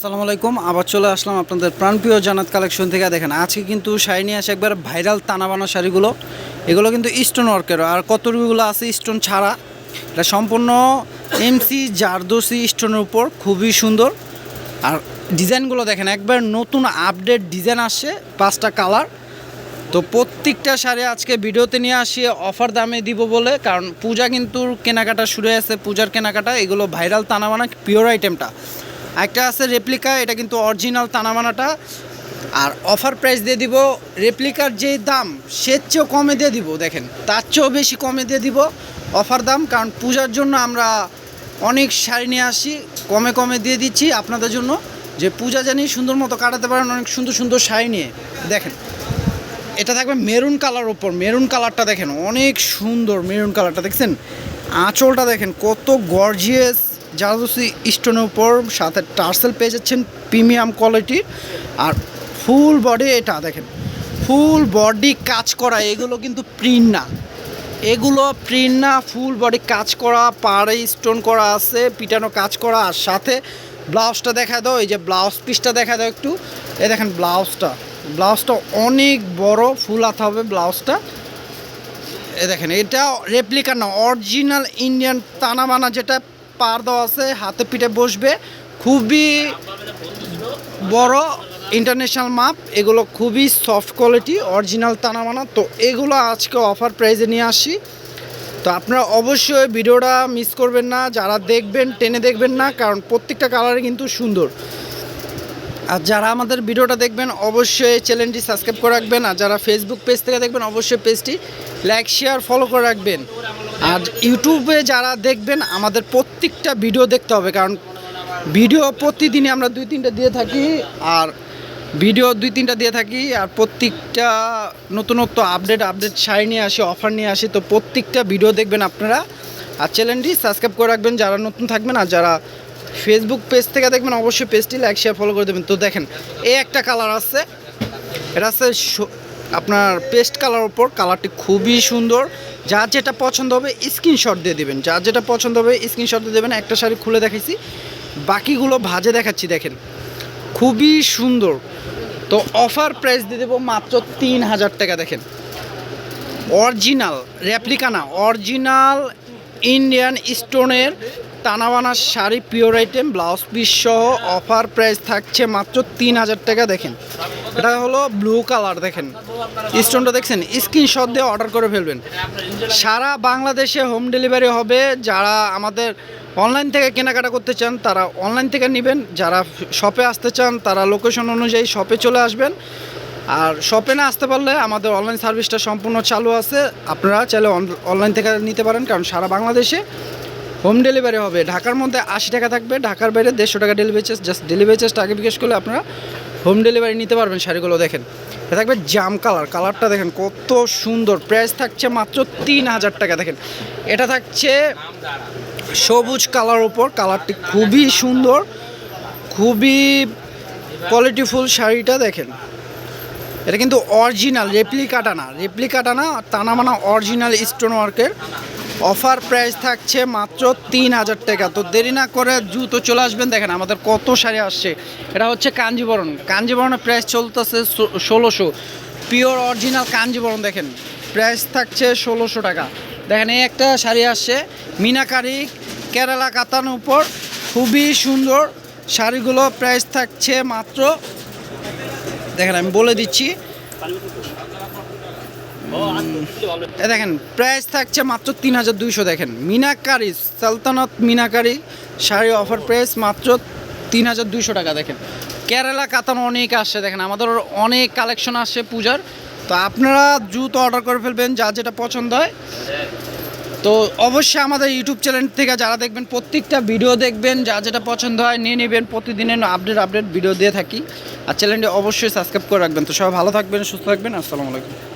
আসসালামু আলাইকুম। আবার চলে আসলাম আপনাদের প্রাণপ্রিয় জান্নাত কালেকশন থেকে। দেখেন আজকে কিন্তু শাড়ি নিয়ে আসে একবার ভাইরাল তানাবানা শাড়িগুলো। এগুলো কিন্তু স্টোন ওয়ার্কের, আর কতগুলো আছে স্টোন ছাড়া। এটা সম্পূর্ণ এমসি জারদোসি স্টোনের উপর, খুবই সুন্দর। আর ডিজাইনগুলো দেখেন একবার নতুন আপডেট ডিজাইন আসছে, 5টা কালার। তো প্রত্যেকটা শাড়ি আজকে ভিডিওতে নিয়ে আসি অফার দামে দিব বলে, কারণ পূজা কিন্তু কেনাকাটা শুরু হয়েছে, পূজার কেনাকাটা। এগুলো ভাইরাল তানাবানা পিওর আইটেমটা। একটা আছে রেপ্লিকা, এটা কিন্তু অরিজিনাল তানাবানাটা। আর অফার প্রাইস দিয়ে দিব, রেপ্লিকার যে দাম সের চেয়েও কমে দিয়ে দিব। দেখেন তার চেয়েও বেশি কমে দিয়ে দিব অফার দাম, কারণ পূজার জন্য আমরা অনেক শাড়ি নিয়ে আসি, কমে কমে দিয়ে দিচ্ছি আপনাদের জন্য, যে পূজা জানি সুন্দর মতো কাটাতে পারেন অনেক সুন্দর সুন্দর শাড়ি নিয়ে। দেখেন এটা থাকবে মেরুন কালার ওপর, মেরুন কালারটা দেখেন অনেক সুন্দর। মেরুন কালারটা দেখছেন, আঁচলটা দেখেন কত গর্জিয়াস, জারদোসি স্টোনের উপর, সাথে টার্সেল পেয়ে যাচ্ছেন প্রিমিয়াম কোয়ালিটির। আর ফুল বডি, এটা দেখেন ফুল বডি কাজ করা। এগুলো কিন্তু প্রিন্ট না, এগুলো প্রিন্ট না, ফুল বডি কাজ করা, পাড়ে স্টোন করা আছে, পিটানো কাজ করা। আর সাথে ব্লাউজটা দেখা দাও, এই যে ব্লাউজ পিসটা দেখা দাও একটু। এই দেখেন ব্লাউজটা, ব্লাউজটা অনেক বড়, ফুল হাতা হবে ব্লাউজটা। এ দেখেন এটা রেপ্লিকা না, অরিজিনাল ইন্ডিয়ান তানাবানা, যেটা পার দেওয়া আছে, হাতে পিঠে বসবে, খুবই বড় ইন্টারন্যাশনাল মাপ। এগুলো খুবই সফট কোয়ালিটি, অরিজিনাল তানাবানা। তো এগুলো আজকে অফার প্রাইসে নিয়ে আসি। তো আপনারা অবশ্যই ভিডিওটা মিস করবেন না, যারা দেখবেন টেনে দেখবেন না, কারণ প্রত্যেকটা কালারে কিন্তু সুন্দর। আর যারা আমাদের ভিডিওটা দেখবেন অবশ্যই চ্যানেলটি সাবস্ক্রাইব করে রাখবেন। আর যারা ফেসবুক পেজ থেকে দেখবেন অবশ্যই পেজটি লাইক শেয়ার ফলো করে রাখবেন। আর ইউটিউবে যারা দেখবেন আমাদের প্রত্যেকটা ভিডিও দেখতে হবে, কারণ ভিডিও প্রতিদিনই আমরা 2-3টা দিয়ে থাকি, আর ভিডিও 2-3টা দিয়ে থাকি। আর প্রত্যেকটা নতুনত্ব আপডেট শাড়ি নিয়ে আসি, অফার নিয়ে আসি। তো প্রত্যেকটা ভিডিও দেখবেন আপনারা, আর চ্যানেলটি সাবস্ক্রাইব করে রাখবেন যারা নতুন থাকবেন। আর যারা ফেসবুক পেজ থেকে দেখবেন অবশ্যই পেজটি লাইক শেয়ার ফলো করে দেবেন। তো দেখেন এই একটা কালার আছে, এটা আছে আপনার পেস্ট কালার ওপর, কালারটি খুবই সুন্দর। যার যেটা পছন্দ হবে স্ক্রিনশট দিয়ে দেবেন, যার যেটা পছন্দ হবে স্ক্রিনশট দিয়ে দেবেন। একটা শাড়ি খুলে দেখাইছি, বাকিগুলো ভাজে দেখাচ্ছি। দেখেন খুবই সুন্দর। তো অফার প্রাইস দিয়ে দেবো মাত্র 3000 টাকা। দেখেন অরিজিনাল রেপ্লিকা না, অরিজিনাল ইন্ডিয়ান স্টোনের তানাবানা sari, pure item, blouse piece সহ অফার প্রাইস থাকছে মাত্র 3000 টাকা। দেখেন এটা হলো ব্লু কালার, দেখেন স্টোনটা দেখছেন, স্ক্রিনশট দিয়ে অর্ডার করে ফেলবেন। সারা বাংলাদেশে হোম ডেলিভারি হবে। যারা আমাদের অনলাইন থেকে কেনাকাটা করতে চান তারা অনলাইন থেকে নেবেন, যারা শপে আসতে চান তারা লোকেশন অনুযায়ী শপে চলে আসবেন। আর শপে না আসতে পারলে আমাদের অনলাইন সার্ভিসটা সম্পূর্ণ চালু আছে, আপনারা চাইলে অনলাইন থেকে নিতে পারেন। কারণ সারা বাংলাদেশে হোম ডেলিভারি হবে। ঢাকার মধ্যে 80 টাকা থাকবে, ঢাকার বাইরে 150 টাকা ডেলিভারি চার্জ। জাস্ট ডেলিভারি চার্জটা আগে জিজ্ঞেস করলে আপনারা হোম ডেলিভারি নিতে পারবেন। শাড়িগুলো দেখেন এটা থাকবে জাম কালার, কালারটা দেখেন কত সুন্দর। প্রাইস থাকছে মাত্র 3000 টাকা। দেখেন এটা থাকছে সবুজ কালার উপর, কালারটি খুবই সুন্দর, খুবই কোয়ালিটিফুল শাড়িটা। দেখেন এটা কিন্তু অরিজিনাল, রেপ্লিকাটা না, রেপ্লিকাটা না, তানাবানা অরিজিনাল স্টোন ওয়ার্কের। অফার প্রাইস থাকছে মাত্র 3000 টাকা। তো দেরি না করে দ্রুত চলে আসবেন। দেখেন আমাদের কত শাড়ি আসছে। এটা হচ্ছে কাঞ্জিবরণ, কাঞ্জিবরণের প্রাইস চলতেছে 1600, পিওর অরিজিনাল কাঞ্জিবরণ। দেখেন প্রাইস থাকছে 1600 টাকা। দেখেন এই একটা শাড়ি আসছে মিনাকারি কেরালা কাতানের উপর, খুবই সুন্দর শাড়িগুলো। প্রাইস থাকছে মাত্র, দেখেন আমি বলে দিচ্ছি, দেখেন প্রাইস থাকছে মাত্র 3200। দেখেন মিনাকারি সালতানাত মিনাকারি শাড়ি, অফার প্রাইস মাত্র 3200 টাকা। দেখেন কেরালা কাতান অনেক আসছে, দেখেন আমাদের অনেক কালেকশন আসছে পূজার। তো আপনারা দ্রুত অর্ডার করে ফেলবেন যার যেটা পছন্দ হয়। তো অবশ্যই আমাদের ইউটিউব চ্যানেল থেকে যারা দেখবেন প্রত্যেকটা ভিডিও দেখবেন, যার যেটা পছন্দ হয় নিয়ে নেবেন। প্রতিদিনের আপডেট ভিডিও দিয়ে থাকি। আর চ্যানেলটি অবশ্যই সাবস্ক্রাইব করে রাখবেন। তো সবাই ভালো থাকবেন, সুস্থ থাকবেন। আসসালামু আলাইকুম।